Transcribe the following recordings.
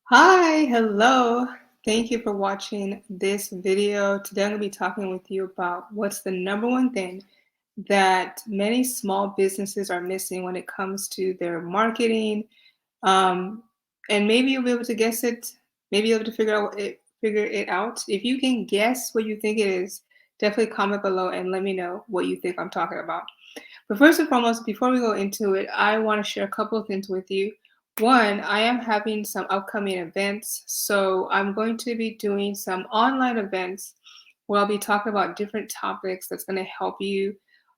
Hi, hello. Thank you for watching this video. Today I'm going to be talking with you about what's the number one thing that many small businesses are missing when it comes to their marketing. Um, and maybe you'll be able to guess it. Maybe you'll be able to figure it out. If you can guess what you think it is, definitely comment below and let me know what you think I'm talking about. But first and foremost, before we go into it, I want to share a couple of things with you. One, I am having some upcoming events. So I'm going to be doing some online events where I'll be talking about different topics that's going to help you.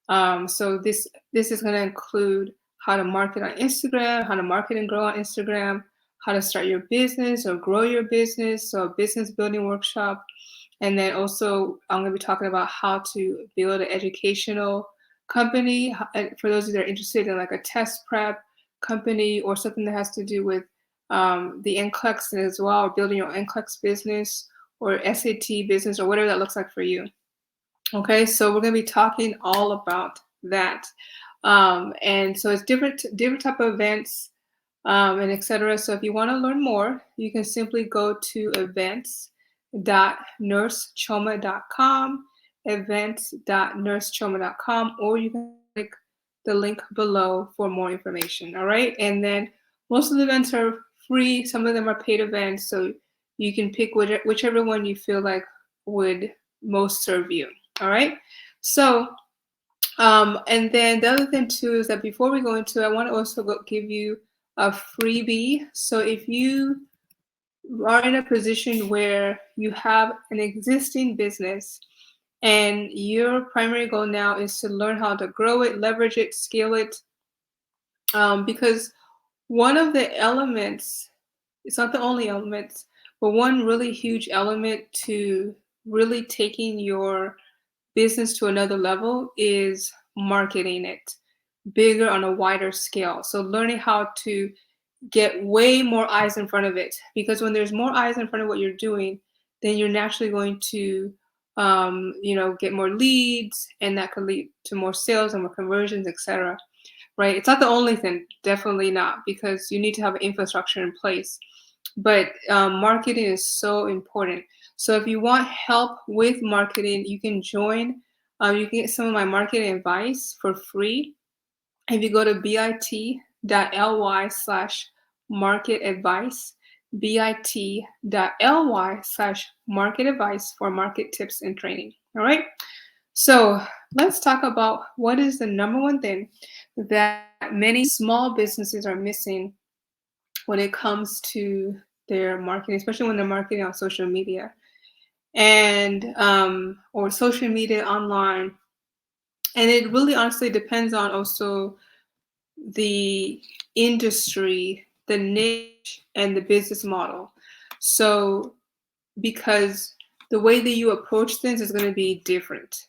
So this is going to include how to market on Instagram, how to market and grow on Instagram, how to start your business or grow your business, so a business building workshop. And then also I'm going to be talking about how to build an educational company for those that are interested in like a test prep company or something that has to do with the NCLEX as well, or building your NCLEX business or SAT business or whatever that looks like for you. Okay, so we're going to be talking all about that. And so it's different type of events and etc. So if you want to learn more, you can simply go to events.nursechoma.com, events.nursechoma.com, or you can click the link below for more information. All right, and then most of the events are free. Some of them are paid events, so you can pick whichever one you feel like would most serve you. All right, so and then the other thing too is that before we go into it, I want to also give you a freebie. So if you are in a position where you have an existing business and your primary goal now is to learn how to grow it, leverage it, scale it, because one of the elements, it's not the only elements, but one really huge element to really taking your business to another level is marketing it bigger on a wider scale. So learning how to get way more eyes in front of it, because when there's more eyes in front of what you're doing, then you're naturally going to get more leads, and that could lead to more sales and more conversions, etc. Right? It's not the only thing, definitely not, because you need to have an infrastructure in place. But marketing is so important. So if you want help with marketing, you can join. You can get some of my marketing advice for free if you go to bit.ly/market advice, bit.ly/market advice for market tips and training. All right. So let's talk about what is the number one thing that many small businesses are missing when it comes to their marketing, especially when they're marketing on social media and or social media online. And it really honestly depends on also the industry, the niche, and the business model. So, because the way that you approach things is going to be different.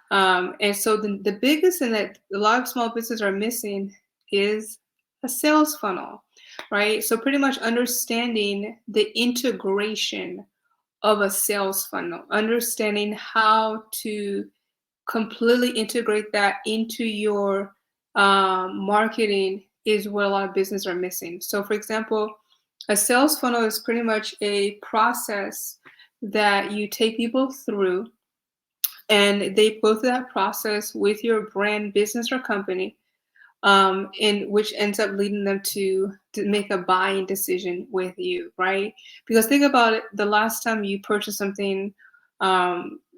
And so, the biggest thing that a lot of small businesses are missing is a sales funnel, right? So, pretty much understanding the integration of a sales funnel, understanding how to completely integrate that into your marketing is what a lot of businesses are missing. So, for example, a sales funnel is pretty much a process that you take people through, and they go through that process with your brand, business, or company, in which ends up leading them to make a buying decision with you, right? Because think about it, the last time you purchased something,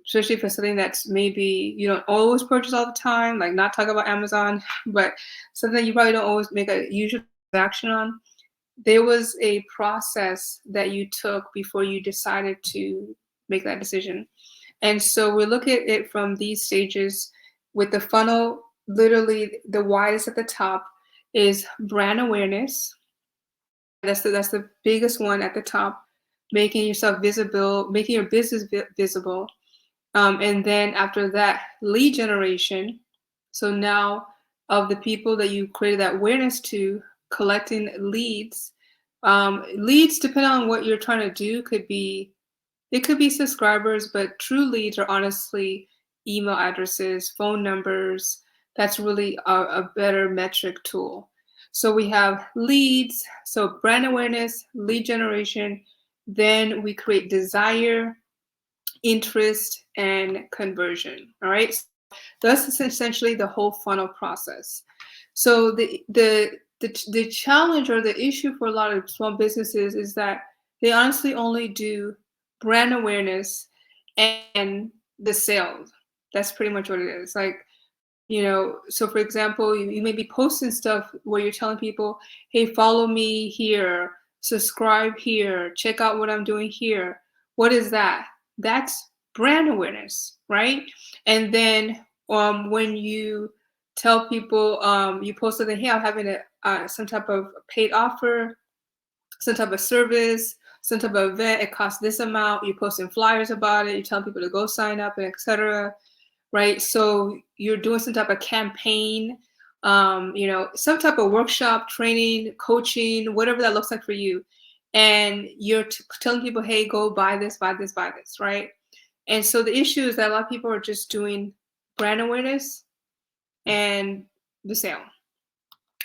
especially for something that's maybe you don't always purchase all the time, like not talk about Amazon, but something you probably don't always make a usual transaction on. There was a process that you took before you decided to make that decision. And so we look at it from these stages with the funnel. Literally, the widest at the top is brand awareness. That's the biggest one at the top, making yourself visible, making your business visible. And then after that, lead generation. So now, of the people that you created that awareness to, collecting leads. Leads, depending on what you're trying to do, it could be subscribers, but true leads are honestly email addresses, phone numbers. That's really a better metric tool. So we have leads, so brand awareness, lead generation, then we create desire, interest, and conversion. All right. So that's essentially the whole funnel process. So the challenge or the issue for a lot of small businesses is that they honestly only do brand awareness and the sales. That's pretty much what it is. Like, so for example, you may be posting stuff where you're telling people, hey, follow me here, subscribe here, check out what I'm doing here. What is that? That's brand awareness, right? And then when you tell people, you post something, hey, I'm having some type of paid offer, some type of service, some type of event, it costs this amount, you're posting flyers about it, you tell people to go sign up, and etc. Right? So you're doing some type of campaign, some type of workshop, training, coaching, whatever that looks like for you. And you're telling people, hey, go buy this, buy this, buy this, right? And so the issue is that a lot of people are just doing brand awareness and the sale.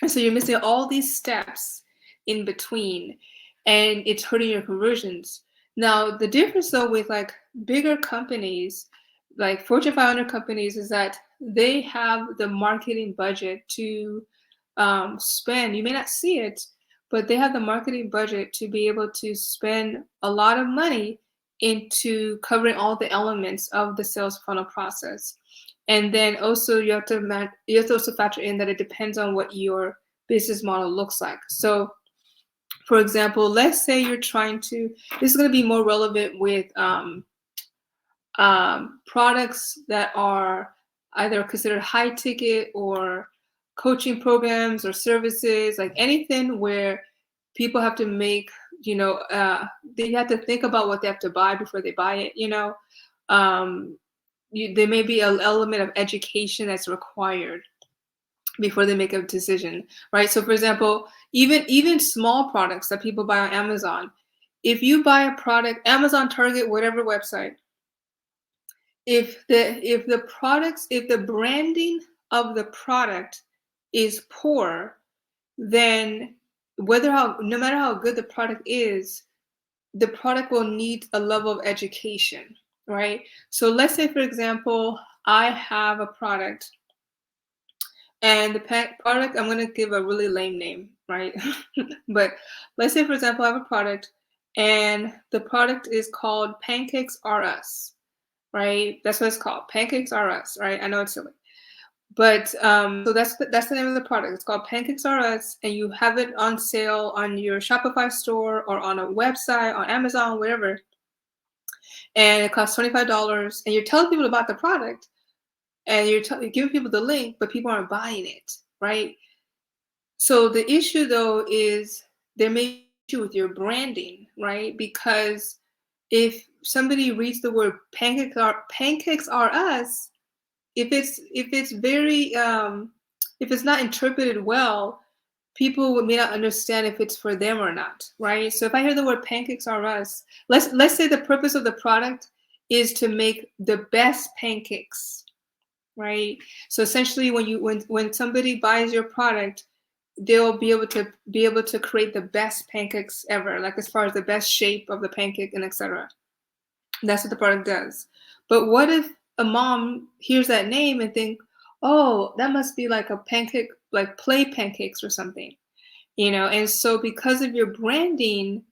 And so you're missing all these steps in between, and it's hurting your conversions. Now, the difference though with like bigger companies, like Fortune 500 companies, is that they have the marketing budget to spend. You may not see it, but they have the marketing budget to be able to spend a lot of money into covering all the elements of the sales funnel process. And then also you have to also factor in that it depends on what your business model looks like. So for example, let's say you're trying to, this is going to be more relevant with products that are either considered high ticket or coaching programs or services, like anything where people have to make, they have to think about what they have to buy before they buy it. There may be an element of education that's required before they make a decision, right? So for example, even small products that people buy on Amazon, if you buy a product, Amazon, Target, whatever website, if the branding of the product is poor, then no matter how good the product is, the product will need a level of education, right? So let's say, for example, I have a product, and the product, I'm going to give a really lame name, right? But let's say, for example, I have a product, and the product is called Pancakes R Us, right? That's what it's called, Pancakes R Us, right? I know it's silly. But so that's the name of the product. It's called Pancakes R Us, and you have it on sale on your Shopify store or on a website, on Amazon, whatever. And it costs $25, and you're telling people about the product, and you're giving people the link, but people aren't buying it, right? So the issue though is there may be an issue with your branding, right? Because if somebody reads the word pancakes are us, if it's very if it's not interpreted well, people may not understand if it's for them or not, right? So if I hear the word pancakes are us, let's say the purpose of the product is to make the best pancakes, right? So essentially, when somebody buys your product, they'll be able to create the best pancakes ever, like as far as the best shape of the pancake and etc. That's what the product does. But what if a mom hears that name and think, oh, that must be like a pancake, like Play Pancakes or something, And so because of your branding,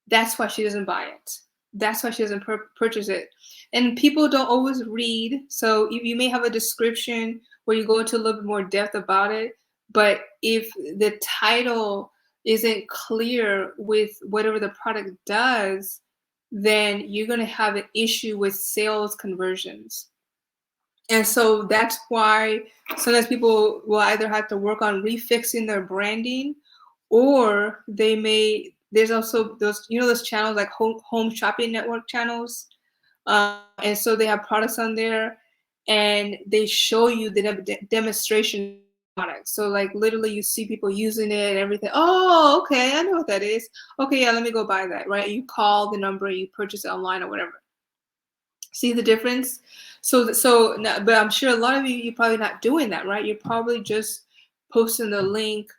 that's why she doesn't buy it. That's why she doesn't purchase it. And people don't always read. So you may have a description where you go into a little bit more depth about it. But if the title isn't clear with whatever the product does, then you're going to have an issue with sales conversions. And so that's why sometimes people will either have to work on refixing their branding, or there's also those channels like home shopping network channels. And so they have products on there, and they show you the demonstration products. So like literally you see people using it and everything. Oh, okay, I know what that is. Okay, yeah, let me go buy that, right? You call the number, you purchase it online or whatever. See the difference? But I'm sure a lot of you're probably not doing that, right? You're probably just posting the link,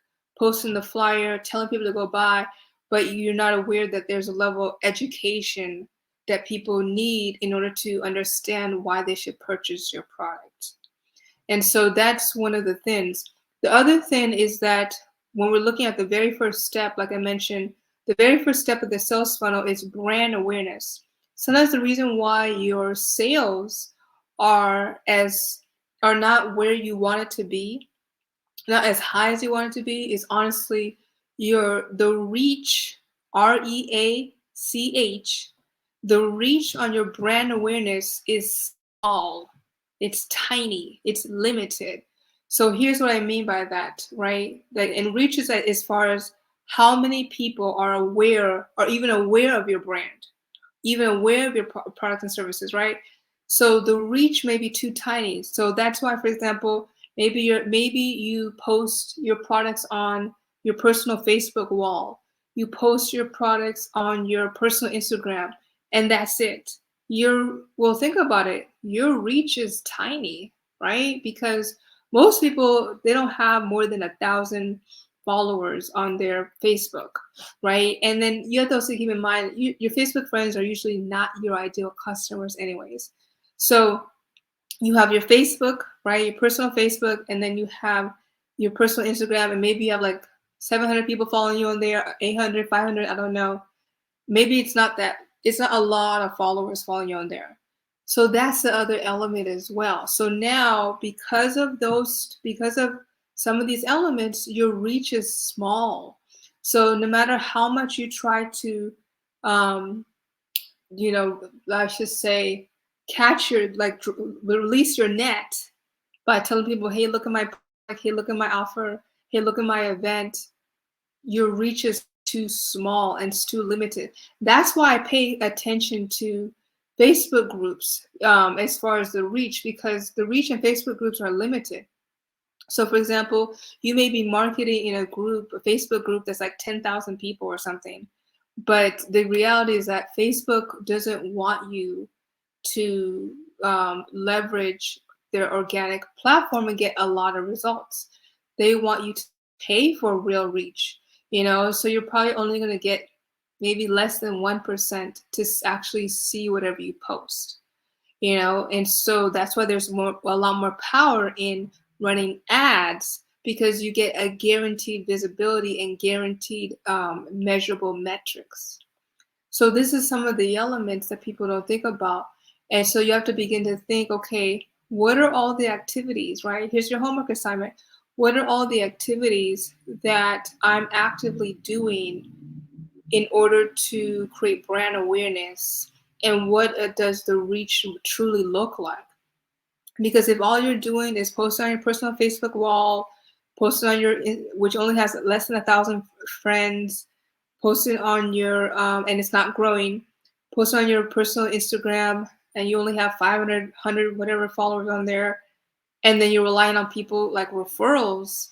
posting the flyer, telling people to go buy, but you're not aware that there's a level of education that people need in order to understand why they should purchase your product. And so that's one of the things. The other thing is that when we're looking at the very first step, like I mentioned, the very first step of the sales funnel is brand awareness. Sometimes the reason why your sales are as are not where you want it to be, not as high as you want it to be, is honestly the reach, REACH, the reach on your brand awareness is small, it's tiny, it's limited. So here's what I mean by that, right? Like, and reach is as far as how many people are aware or even aware of your brand, even aware of your product and services, right? So the reach may be too tiny. So that's why, for example, maybe you post your products on your personal Facebook wall. You post your products on your personal Instagram, and that's it. Well, think about it. Your reach is tiny, right? Because most people, they don't have more than 1,000 followers on their Facebook, right? And then you have to also keep in mind your Facebook friends are usually not your ideal customers, anyways. So you have your Facebook, right? Your personal Facebook, and then you have your personal Instagram, and maybe you have like 700 people following you on there, 800, 500, I don't know. Maybe it's not a lot of followers following you on there. So that's the other element as well. So now, because of some of these elements, your reach is small. So no matter how much you try to, um, I should say, release your net by telling people, hey, look at my product, hey, look at my offer, hey, look at my event, your reach is too small and it's too limited. That's why I pay attention to Facebook groups as far as the reach, because the reach in Facebook groups are limited. So for example, you may be marketing in a Facebook group that's like 10,000 people or something. But the reality is that Facebook doesn't want you to leverage their organic platform and get a lot of results. They want you to pay for real reach, so you're probably only going to get maybe less than 1% to actually see whatever you post, and so that's why there's a lot more power in running ads, because you get a guaranteed visibility and guaranteed measurable metrics. So this is some of the elements that people don't think about. And so you have to begin to think, okay, what are all the activities, right? Here's your homework assignment. What are all the activities that I'm actively doing in order to create brand awareness? And what does the reach truly look like? Because if all you're doing is posting on your personal Facebook wall, posting on which only has less than 1,000 friends, posting on your and it's not growing, posting on your personal Instagram, and you only have 500, 100, whatever followers on there, and then you're relying on people like referrals,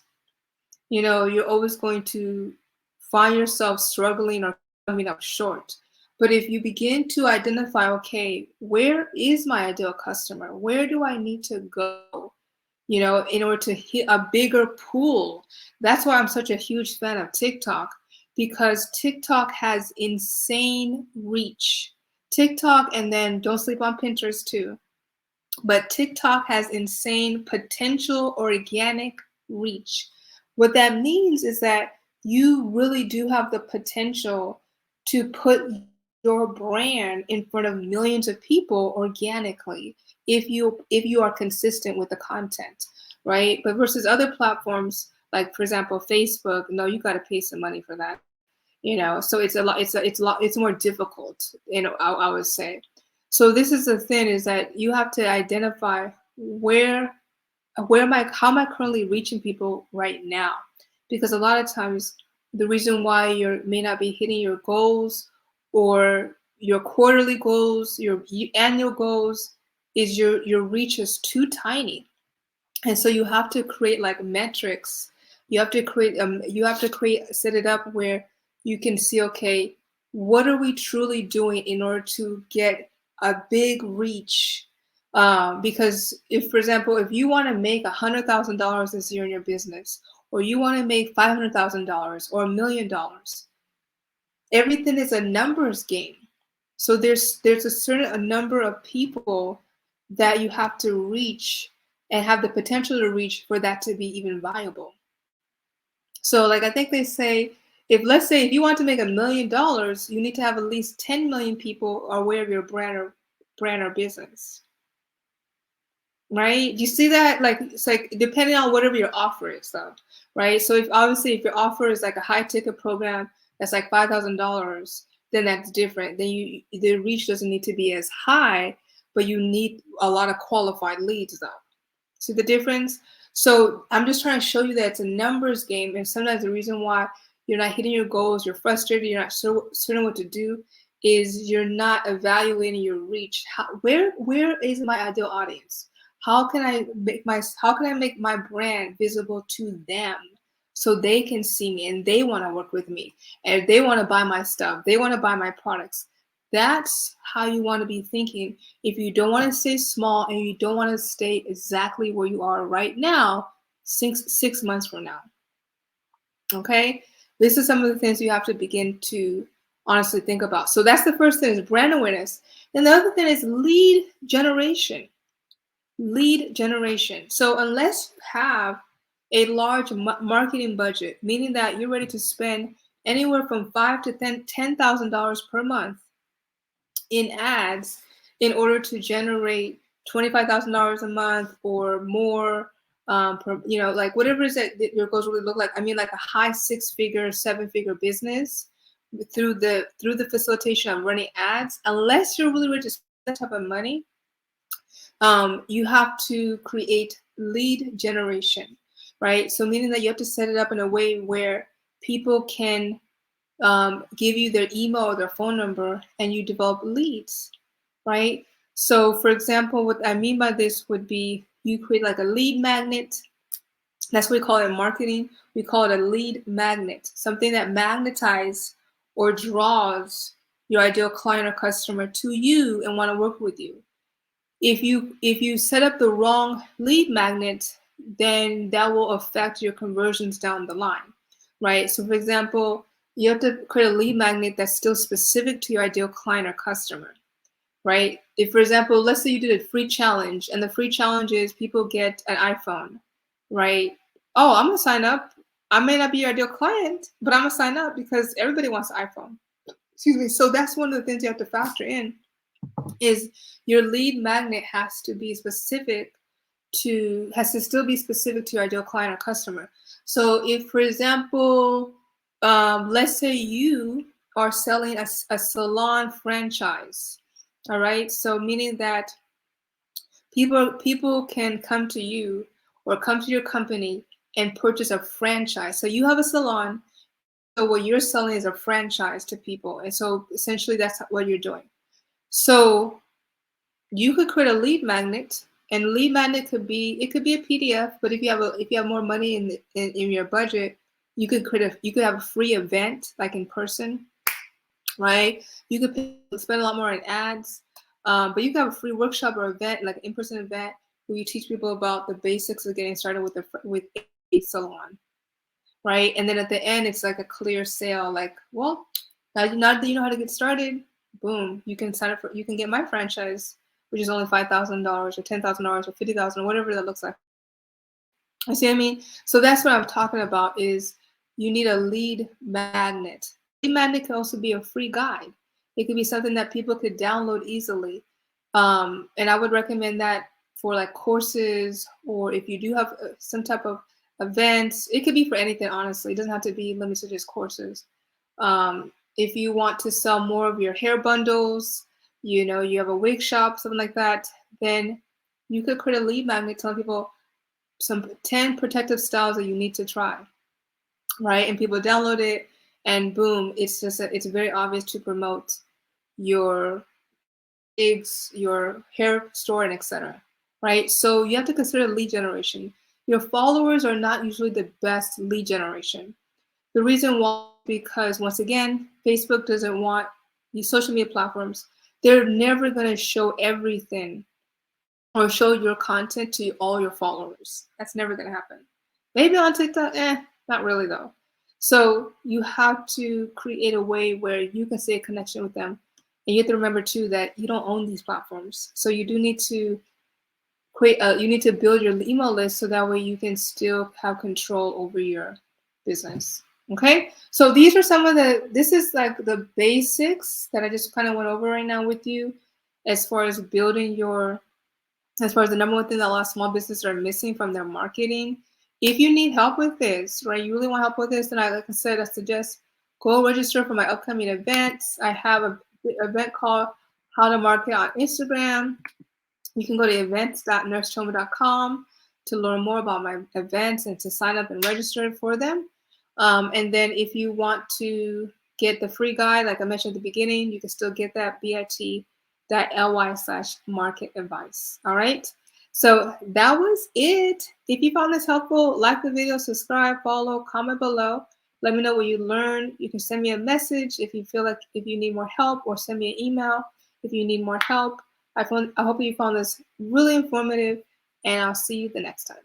you're always going to find yourself struggling or coming up short. But if you begin to identify, okay, where is my ideal customer? Where do I need to go? In order to hit a bigger pool. That's why I'm such a huge fan of TikTok, because TikTok has insane reach. TikTok, and then don't sleep on Pinterest too. But TikTok has insane potential organic reach. What that means is that you really do have the potential to put your brand in front of millions of people organically if you are consistent with the content, right? But versus other platforms, like for example Facebook, no, you got to pay some money for that, so it's more difficult, I would say. So this is the thing, is that you have to identify how am I currently reaching people right now? Because a lot of times the reason why you may not be hitting your goals or your quarterly goals, your annual goals, is your reach is too tiny. And so you have to create like metrics. Set it up where you can see, okay, what are we truly doing in order to get a big reach? Because if, for example, if you want to make $100,000 this year in your business, or you want to make $500,000 or $1 million. Everything is a numbers game. So there's a certain a number of people that you have to reach and have the potential to reach for that to be even viable. So like I think they say, if let's say if you want to make $1 million, you need to have at least 10 million people aware of your brand or business. Right? You see that? Like it's like depending on whatever your offer is though, right? So if your offer is like a high ticket program that's like $5,000, then that's different. Then the reach doesn't need to be as high, but you need a lot of qualified leads though. See the difference? So I'm just trying to show you that it's a numbers game, and sometimes the reason why you're not hitting your goals, you're frustrated, you're not certain what to do, is you're not evaluating your reach. Where is my ideal audience? How can I make my brand visible to them so they can see me and they want to work with me and they want to buy my stuff, they want to buy my products. That's how you want to be thinking if you don't want to stay small and you don't want to stay exactly where you are right now, six months from now. Okay? This is some of the things you have to begin to honestly think about. So that's the first thing, is brand awareness. And the other thing is lead generation. Lead generation. So unless you have a large marketing budget, meaning that you're ready to spend anywhere from $5,000 to $10,000 per month in ads in order to generate $25,000 a month or more, like whatever it is that your goals really look like. I mean, like a high 6-figure, 7-figure business through the facilitation of running ads. Unless you're really ready to spend that type of money, you have to create lead generation, right? So meaning that you have to set it up in a way where people can give you their email or their phone number and you develop leads, right? So for example, what I mean by this would be you create like a lead magnet. That's what we call it in marketing. We call it a lead magnet, something that magnetizes or draws your ideal client or customer to you and want to work with you. If you set up the wrong lead magnet, then that will affect your conversions down the line, right? So for example, you have to create a lead magnet that's still specific to your ideal client or customer, right? If, for example, let's say you did a free challenge and the free challenge is people get an iPhone, right? Oh, I'm gonna sign up. I may not be your ideal client, but I'm gonna sign up because everybody wants an iPhone. Excuse me. So that's one of the things you have to factor in, is your lead magnet has to still be specific to your ideal client or customer. So if, for example, let's say you are selling a salon franchise, all right? So meaning that people can come to you or come to your company and purchase a franchise. So you have a salon, so what you're selling is a franchise to people. And so essentially that's what you're doing. So you could create a lead magnet, and lead magnet could be a PDF, but if you have more money in your budget, you could have a free event like in person, right? You could spend a lot more on ads, but you could have a free workshop or event like an in-person event where you teach people about the basics of getting started with a salon, right? And then at the end, it's like a clear sale. Like, well, now that you know how to get started, boom, you can get my franchise, which is only $5,000 or $10,000 or $50,000 or whatever that looks like. You see what I mean? So that's what I'm talking about, is you need a lead magnet. Lead magnet can also be a free guide. It could be something that people could download easily. And I would recommend that for like courses, or if you do have some type of events. It could be for anything, honestly. It doesn't have to be limited to just courses. If you want to sell more of your hair bundles, you have a wig shop, something like that, then you could create a lead magnet telling people some 10 protective styles that you need to try, right? And people download it, and boom, it's very obvious to promote your gigs, your hair store, and etc. Right? So you have to consider lead generation. Your followers are not usually the best lead generation. The reason why, because once again, Facebook doesn't want these social media platforms. They're never going to show everything or show your content to all your followers. That's never going to happen. Maybe on TikTok, not really though. So you have to create a way where you can stay a connection with them. And you have to remember too that you don't own these platforms. So you do need to create, you need to build your email list so that way you can still have control over your business. Okay, so these are some of this is like the basics that I just kind of went over right now with you as far as building your, as far as the number one thing that a lot of small businesses are missing from their marketing. If you need help with this, right, you really want help with this, then like I said, I suggest go register for my upcoming events. I have an event called How to Market on Instagram. You can go to events.nursechoma.com to learn more about my events and to sign up and register for them. And then if you want to get the free guide, like I mentioned at the beginning, you can still get that bit.ly/market advice. All right. So that was it. If you found this helpful, like the video, subscribe, follow, comment below. Let me know what you learned. You can send me a message if you feel like if you need more help, or send me an email if you need more help. I hope you found this really informative, and I'll see you the next time.